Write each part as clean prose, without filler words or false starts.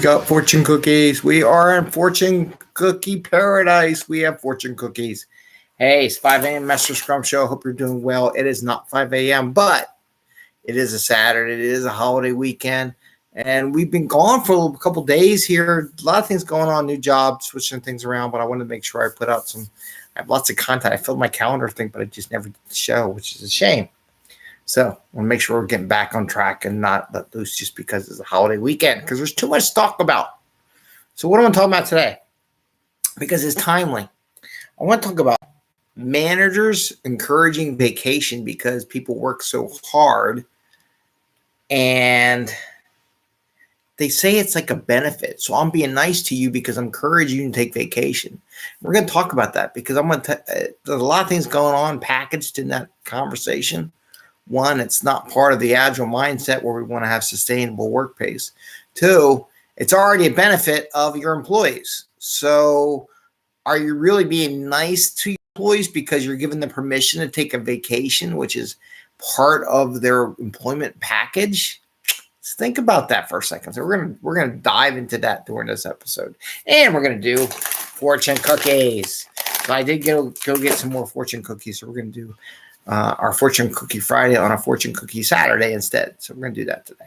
got fortune cookies. We are in fortune cookie paradise. We have fortune cookies. Hey, it's 5 a.m. Mester Scrum Show. Hope you're doing well. It is not 5 a.m., but it is a Saturday. It is a holiday weekend. And we've been gone for a couple days here. A lot of things going on, new jobs, switching things around. But I wanted to make sure I put out I have lots of content. I filled my calendar thing, but I just never did the show, which is a shame. So I want to make sure we're getting back on track and not let loose just because it's a holiday weekend, because there's too much to talk about. So what am I talking about today? Because it's timely. I want to talk about managers encouraging vacation because people work so hard and they say it's like a benefit. So I'm being nice to you because I'm encouraging you to take vacation. We're going to talk about that because there's a lot of things going on packaged in that conversation. One, it's not part of the agile mindset where we want to have sustainable work pace. Two, it's already a benefit of your employees. So are you really being nice to your employees because you're giving them permission to take a vacation, which is part of their employment package? Let's think about that for a second. So we're gonna dive into that during this episode. And we're going to do fortune cookies. So I did go get some more fortune cookies. So we're going to do our Fortune Cookie Friday on a Fortune Cookie Saturday instead. So we're going to do that today.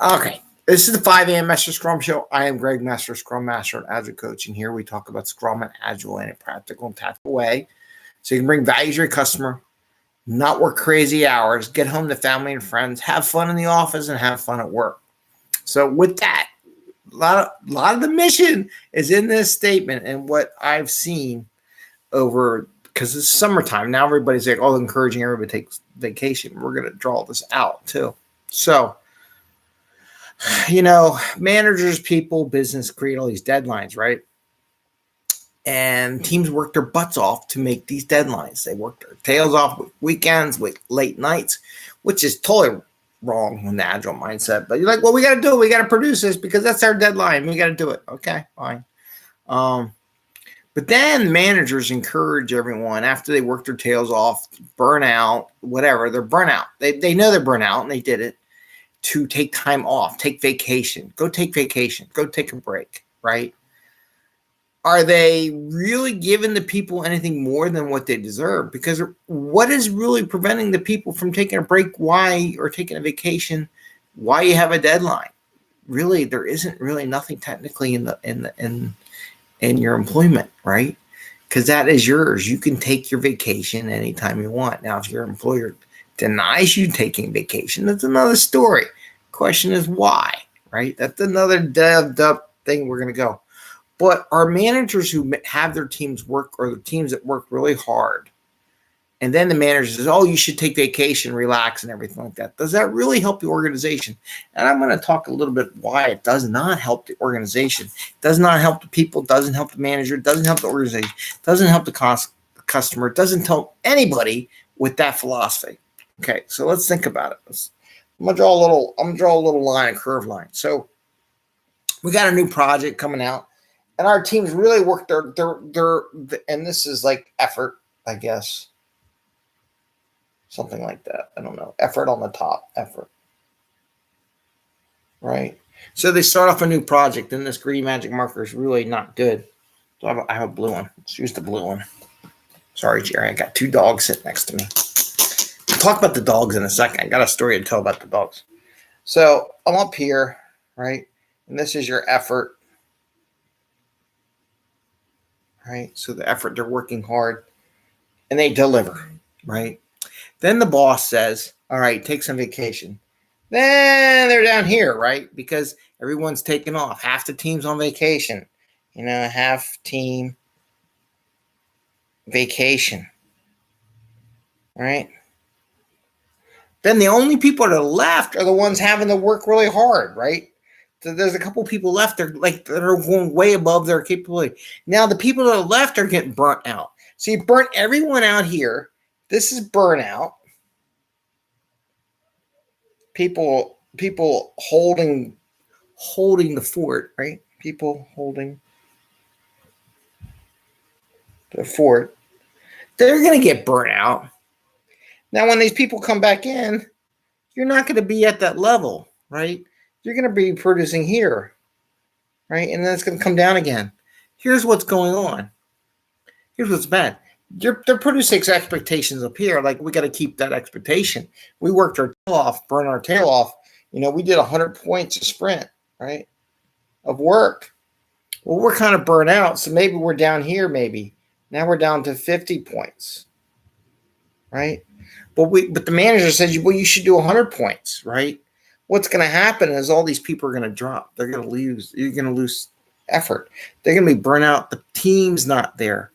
Okay. This is the 5 a.m. Mester Scrum Show. I am Greg, Mester Scrum Master and Agile Coach. And here we talk about Scrum and Agile in a practical and tactical way. So you can bring value to your customer, not work crazy hours, get home to family and friends, have fun in the office, and have fun at work. So with that, a lot of the mission is in this statement and what I've seen over, because it's summertime. Now everybody's like, encouraging everybody to take vacation. We're going to draw this out too. So, managers, people, business create all these deadlines, right? And teams work their butts off to make these deadlines. They work their tails off with weekends, with late nights, which is totally wrong in the agile mindset. But you're like, well, we got to do it. We got to produce this because that's our deadline. We got to do it. Okay, fine. But then managers encourage everyone after they work their tails off, burn out, whatever, they're burnout. They know they're burnout and they did it, to take time off, take vacation, go take vacation, go take a break, right? Are they really giving the people anything more than what they deserve? Because what is really preventing the people from taking a break? Why, or taking a vacation? Why you have a deadline? Really, there isn't really nothing technically in your employment, right? Because that is yours. You can take your vacation anytime you want. Now, if your employer denies you taking vacation, that's another story. Question is why, right? That's another devved up thing we're going to go. But our managers who have their teams work, or the teams that work really hard, and then the manager says, you should take vacation, relax, and everything like that. Does that really help the organization? And I'm going to talk a little bit why it does not help the organization. It does not help the people. It doesn't help the manager. It doesn't help the organization. It doesn't help the customer. It doesn't help anybody with that philosophy. Okay, so let's think about it. I'm gonna draw a little line, a curved line. So we got a new project coming out, and our teams really work their and this is like effort, I guess. Something like that. I don't know. Effort on the top. Effort. Right? So they start off a new project, and this green magic marker is really not good. So I have a blue one. Let's use the blue one. Sorry, Jerry. I got two dogs sitting next to me. We'll talk about the dogs in a second. I got a story to tell about the dogs. So I'm up here, right? And this is your effort. Right? So the effort, they're working hard, and they deliver, right? Then the boss says, all right, take some vacation. Then they're down here, right? Because everyone's taking off. Half the team's on vacation. Half team vacation. Right? Then the only people that are left are the ones having to work really hard, right? So there's a couple people left. They're going way above their capability. Now the people that are left are getting burnt out. So you burnt everyone out here. This is burnout. People holding the fort, right? People holding the fort. They're going to get burnt out. Now, when these people come back in, you're not going to be at that level, right? You're going to be producing here. right? And then it's going to come down again. Here's what's going on. Here's what's bad. They're producing expectations up here. Like, we got to keep that expectation. We worked our tail off, burned our tail off. We did 100 points a sprint, right, of work. Well, we're kind of burnt out, so maybe we're down here. Maybe now we're down to 50 points, right? But the manager says, well, you should do 100 points, right? What's going to happen is all these people are going to drop. They're going to lose. You're going to lose effort. They're going to be burnt out. The team's not there.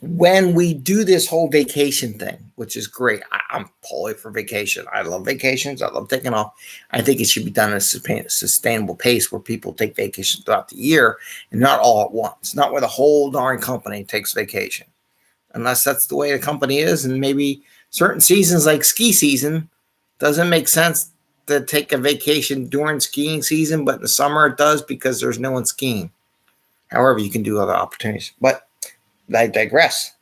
When we do this whole vacation thing, which is great, I'm totally for vacation. I love vacations. I love taking off. I think it should be done at a sustainable pace where people take vacation throughout the year and not all at once, not where the whole darn company takes vacation, unless that's the way the company is. And maybe certain seasons like ski season doesn't make sense to take a vacation during skiing season, but in the summer it does because there's no one skiing. However, you can do other opportunities, but I digress.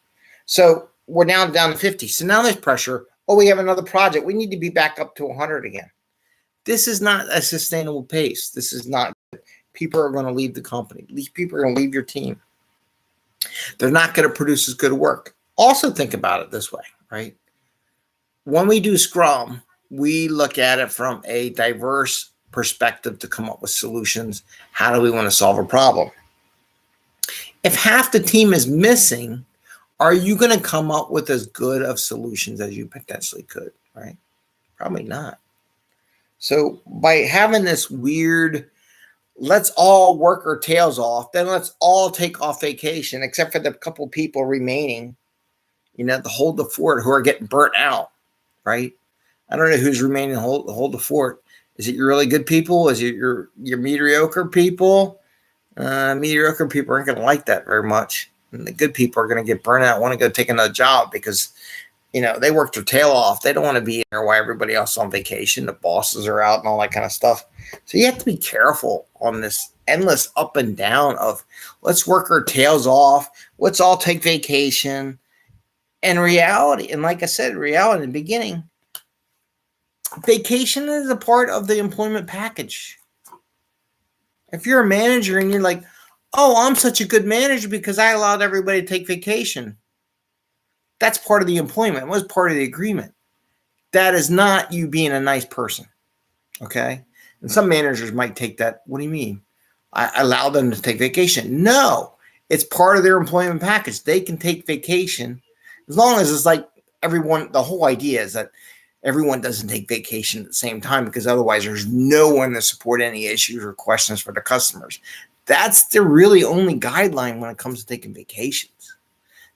So we're now down to 50. So now there's pressure. Oh, we have another project. We need to be back up to 100 again. This is not a sustainable pace. This is not good. People are going to leave the company. These people are going to leave your team. They're not going to produce as good work. Also think about it this way, right? When we do Scrum, we look at it from a diverse perspective to come up with solutions. How do we want to solve a problem? If half the team is missing, are you going to come up with as good of solutions as you potentially could, right? Probably not. So by having this weird, let's all work our tails off, then let's all take off vacation, except for the couple people remaining, to hold the fort who are getting burnt out, right? I don't know who's remaining to hold the fort. Is it your really good people? Is it your mediocre people? Mediocre people aren't going to like that very much. And the good people are going to get burnt out, want to go take another job because, they worked their tail off. They don't want to be there while everybody else is on vacation. The bosses are out and all that kind of stuff. So you have to be careful on this endless up and down of let's work our tails off. Let's all take vacation. And reality, and like I said, reality in the beginning, vacation is a part of the employment package. If you're a manager and you're like, oh, I'm such a good manager because I allowed everybody to take vacation. That's part of the employment. It was part of the agreement. That is not you being a nice person. Okay? And some managers might take that. What do you mean? I allowed them to take vacation. No, it's part of their employment package. They can take vacation as long as it's like everyone. The whole idea is that everyone doesn't take vacation at the same time because otherwise there's no one to support any issues or questions for the customers. That's the really only guideline when it comes to taking vacations.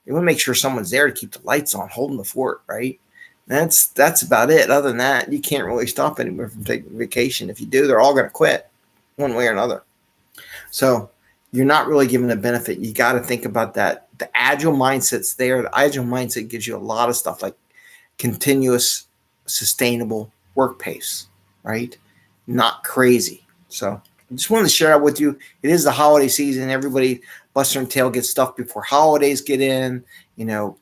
You want to make sure someone's there to keep the lights on, holding the fort, right? That's about it. Other than that, you can't really stop anyone from taking vacation. If you do, they're all going to quit one way or another. So you're not really giving a benefit. You got to think about that. The agile mindset's there. The agile mindset gives you a lot of stuff like continuous sustainable work pace, right? Not crazy. So I just wanted to share that with you. It is the holiday season. Everybody busts their tail, gets stuff before holidays get in,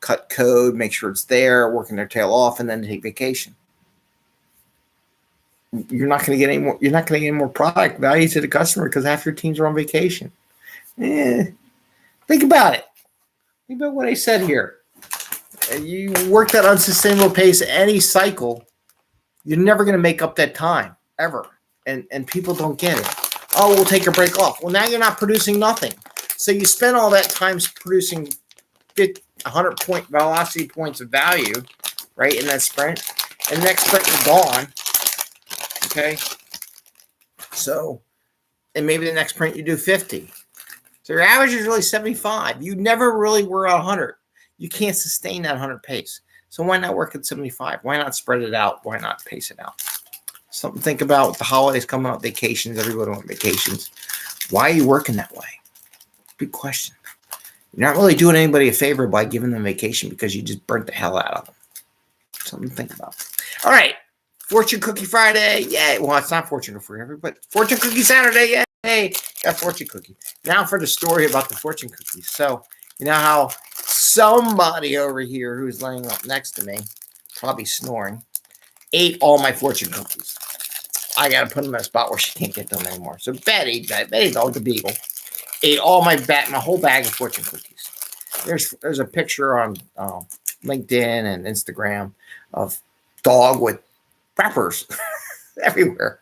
cut code, make sure it's there, working their tail off, and then take vacation. You're not going to get any more. You're not going to get any more product value to the customer because half your teams are on vacation. Think about it. Think about what I said here. You work that unsustainable pace any cycle, you're never going to make up that time ever. And people don't get it. Oh, we'll take a break off. Well, now you're not producing nothing. So you spend all that time producing 100 point velocity points of value, right, in that sprint. And the next sprint is gone. Okay. So, and maybe the next sprint you do 50. So your average is really 75. You never really were at 100. You can't sustain that 100 pace. So why not work at 75? Why not spread it out? Why not pace it out? Something to think about with the holidays coming up, vacations, everybody on vacations. Why are you working that way? Good question. You're not really doing anybody a favor by giving them vacation because you just burnt the hell out of them. Something to think about. All right. Fortune Cookie Friday. Yay. Well, it's not Fortune for everybody, but Fortune Cookie Saturday. Yay. Hey, got Fortune Cookie. Now for the story about the Fortune Cookies. So, you know how somebody over here who's laying up next to me, probably snoring, ate all my fortune cookies. I got to put them in a spot where she can't get them anymore. So Betty, dog, the beagle, ate all my whole bag of fortune cookies. There's a picture on LinkedIn and Instagram of dog with wrappers everywhere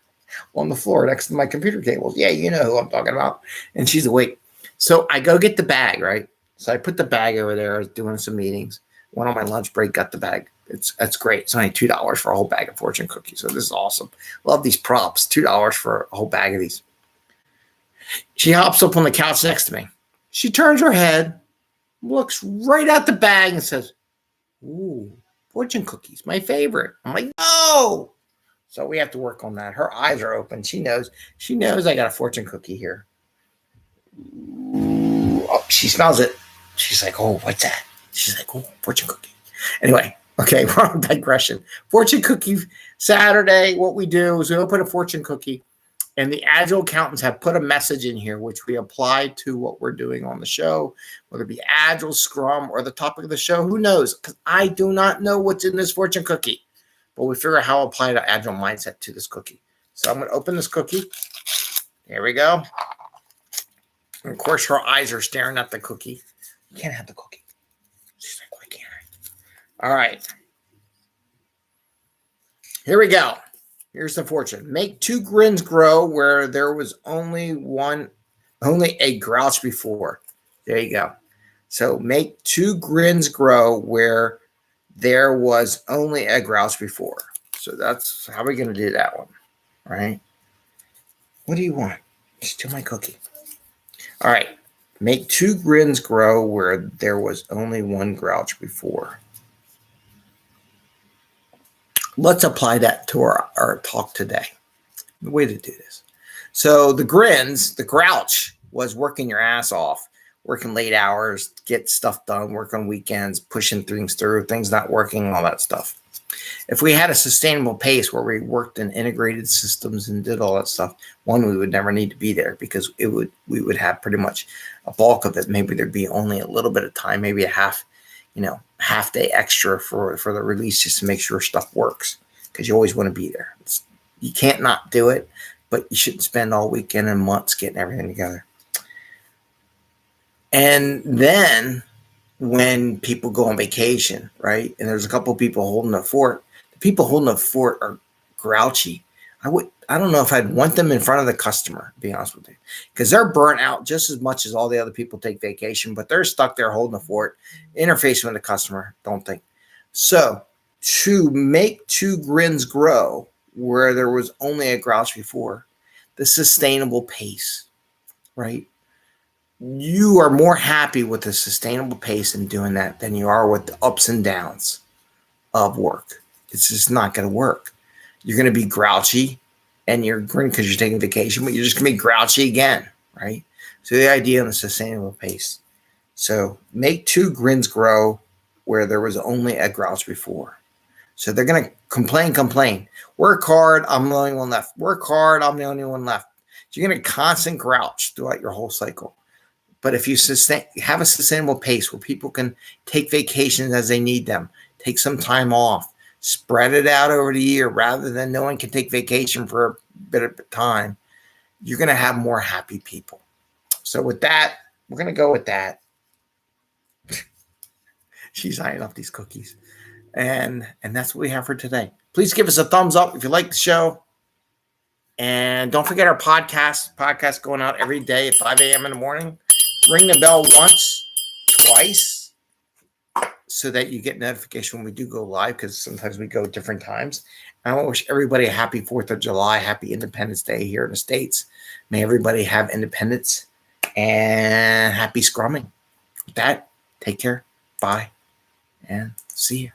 on the floor next to my computer cables. Yeah, you know who I'm talking about. And she's awake. So I go get the bag, right? So I put the bag over there. I was doing some meetings. Went on my lunch break, got the bag. That's great. It's only $2 for a whole bag of fortune cookies. So this is awesome. Love these props. $2 for a whole bag of these. She hops up on the couch next to me. She turns her head, looks right at the bag and says, "Ooh, fortune cookies, my favorite." I'm like, "No." So we have to work on that. Her eyes are open. She knows I got a fortune cookie here. Oh, she smells it. She's like, "Oh, what's that?" She's like, "Oh, fortune cookie." Anyway, okay, we're on digression. Fortune cookie Saturday, what we do is we open a fortune cookie, and the Agile accountants have put a message in here, which we apply to what we're doing on the show, whether it be Agile, Scrum, or the topic of the show. Who knows? Because I do not know what's in this fortune cookie. But we figure out how to apply the Agile mindset to this cookie. So I'm going to open this cookie. There we go. And of course, her eyes are staring at the cookie. You can't have the cookie. She's like, "Why can't I?" All right. Here we go. Here's the fortune. Make 2 grins grow where there was only a grouch before. There you go. So make 2 grins grow where there was only a grouch before. So that's how we're going to do that one, right? What do you want? Steal my cookie. All right. Make 2 grins grow where there was only 1 grouch before. Let's apply that to our talk today. The way to do this. So the grins, the grouch was working your ass off, working late hours, get stuff done, work on weekends, pushing things through, things not working, all that stuff. If we had a sustainable pace where we worked in integrated systems and did all that stuff, one, we would never need to be there because we would have pretty much a bulk of it. Maybe there'd be only a little bit of time, maybe a half day extra for the release just to make sure stuff works because you always want to be there. You can't not do it, but you shouldn't spend all weekend and months getting everything together. And then when people go on vacation, right, and there's a couple of people holding the fort, the people holding the fort are grouchy. I don't know if I'd want them in front of the customer, to be honest with you, because they're burnt out just as much as all the other people take vacation, but they're stuck there holding the fort, interfacing with the customer, don't think. So to make 2 grins grow where there was only a grouch before, the sustainable pace, right? You are more happy with the sustainable pace in doing that than you are with the ups and downs of work. It's just not going to work. You're going to be grouchy and you're grinning because you're taking vacation, but you're just going to be grouchy again, right? So the idea on the sustainable pace. So make 2 grins grow where there was only a grouch before. So they're going to complain. Work hard, I'm the only one left. Work hard, I'm the only one left. So you're going to constant grouch throughout your whole cycle. But if you have a sustainable pace where people can take vacations as they need them, take some time off, spread it out over the year rather than no one can take vacation for a bit of time, you're going to have more happy people. So with that, we're going to go with that. She's eyeing up these cookies. And that's what we have for today. Please give us a thumbs up if you like the show. And don't forget our podcast going out every day at 5 a.m. in the morning. Ring the bell once, twice, so that you get notification when we do go live, because sometimes we go different times. I want to wish everybody a happy 4th of July, happy Independence Day here in the States. May everybody have independence and happy scrumming. With that, take care, bye, and see you.